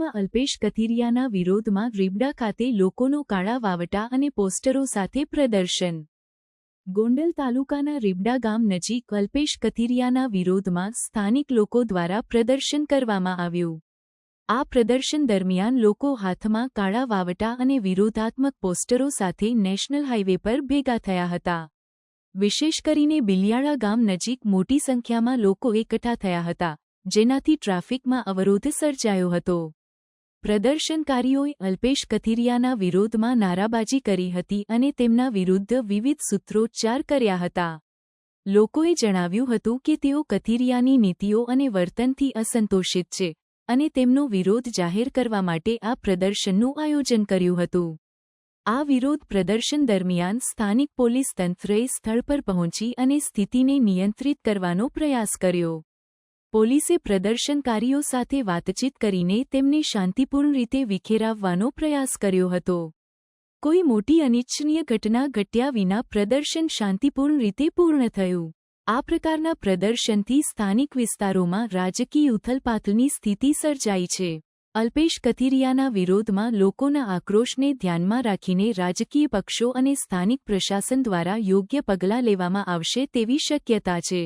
ગોંડલમાં અલ્પેશ કથિરિયાના વિરોધમાં રીબડા ખાતે લોકોનો કાળા વાવટા અને પોસ્ટરો સાથે પ્રદર્શન। ગોંડલ તાલુકાના રીબડા ગામ નજીક અલ્પેશ કથિરિયાના વિરોધમાં સ્થાનિક લોકો દ્વારા પ્રદર્શન કરવામાં આવ્યું। આ પ્રદર્શન દરમિયાન લોકો હાથમાં કાળા વાવટા અને વિરોધાત્મક પોસ્ટરો સાથે નેશનલ હાઇવે પર ભેગા થયા હતા। વિશેષ કરીને બિલિયાળા ગામ નજીક મોટી સંખ્યામાં લોકો એકઠા થયા હતા, જેનાથી ટ્રાફિકમાં અવરોધ સર્જાયો હતો। પ્રદર્શનકારીઓએ અલ્પેશ કથિરિયાના વિરોધમાં નારાબાજી કરી હતી અને તેમના વિરુદ્ધ વિવિધ સૂત્રોચ્ચાર કર્યા હતા। લોકોએ જણાવ્યું હતું કે તેઓ કથિરિયાની નીતિઓ અને વર્તનથી અસંતોષિત છે અને તેમનો વિરોધ જાહેર કરવા માટે આ પ્રદર્શનનું આયોજન કર્યું હતું। આ વિરોધ પ્રદર્શન દરમિયાન સ્થાનિક પોલીસ તંત્રએ સ્થળ પર પહોંચી અને સ્થિતિને નિયંત્રિત કરવાનો પ્રયાસ કર્યો। પોલીસે પ્રદર્શનકારીઓ સાથે વાતચીત કરીને તેમને શાંતિપૂર્ણ રીતે વિખેરાવવાનો પ્રયાસ કર્યો હતો। કોઈ મોટી અનિચ્છનીય ઘટના ઘટ્યા વિના પ્રદર્શન શાંતિપૂર્ણ રીતે પૂર્ણ થયું। આ પ્રકારના પ્રદર્શનથી સ્થાનિક વિસ્તારોમાં રાજકીય ઉથલપાથલની સ્થિતિ સર્જાઈ છે। અલ્પેશ કથિરિયાના વિરોધમાં લોકોના આક્રોશને ધ્યાનમાં રાખીને રાજકીય પક્ષો અને સ્થાનિક પ્રશાસન દ્વારા યોગ્ય પગલાં લેવામાં આવશે તેવી શક્યતા છે।